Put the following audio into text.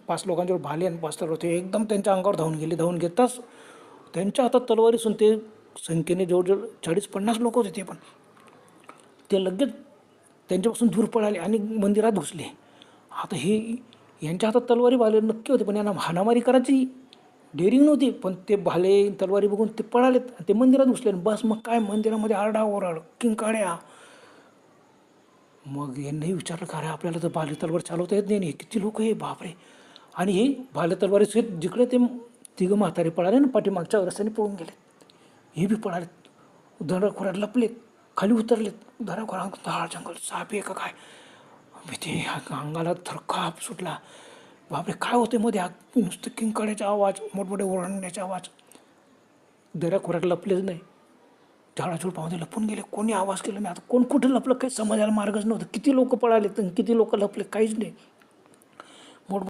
5 लोकांच्यावर भाले आणि 5 तलवार होते. एकदम त्यांच्या अंगावर धावून घेताच त्यांच्या हातात तलवारीसून ते संख्येने जवळजवळ 40-50 लोक होते ते पण. ते लगेच त्यांच्यापासून दूर पळाले आणि मंदिरात घुसले. आता हे यांच्या हातात तलवारी भाले नक्की होते, पण यांना हाणामारी करायची डेअरिंग नव्हती. पण ते भाले तलवारी बघून ते पळालेत आणि ते मंदिरात घुसले. बस मग काय मंदिरामध्ये आरडाओरड, किंकाळ्या. मग यांनाही विचारलं का रे आपल्याला तर भाले तलवार चालवता येत नाही, किती लोक हे बापरे. आणि हे भाले तलवारी सहित जिकडे ते तिघं म्हातारे पळाले ना पाठीमागच्या रस्त्याने पळून गेले. हे बी पळालेत, दऱ्याखोऱ्यात लपलेत, खाली उतरलेत. दऱ्याखोऱ्यात झाड जंगल साप आहे का काय, भीती अंगाला थरकाप सुटला. बापरे काय होते मध्ये नुसतं किंकाळ्याचा आवाज, मोठमोठे ओरडण्याचे आवाज. दऱ्याखोऱ्यात लपलेच नाही, झाडाझुडपामध्ये लपून गेले. कोणी आवाज केला नाही. आता कोण कुठे लपलं काही समजायला मार्गच नव्हतं. किती लोक पळाले तर किती लोक लपले काहीच नाही.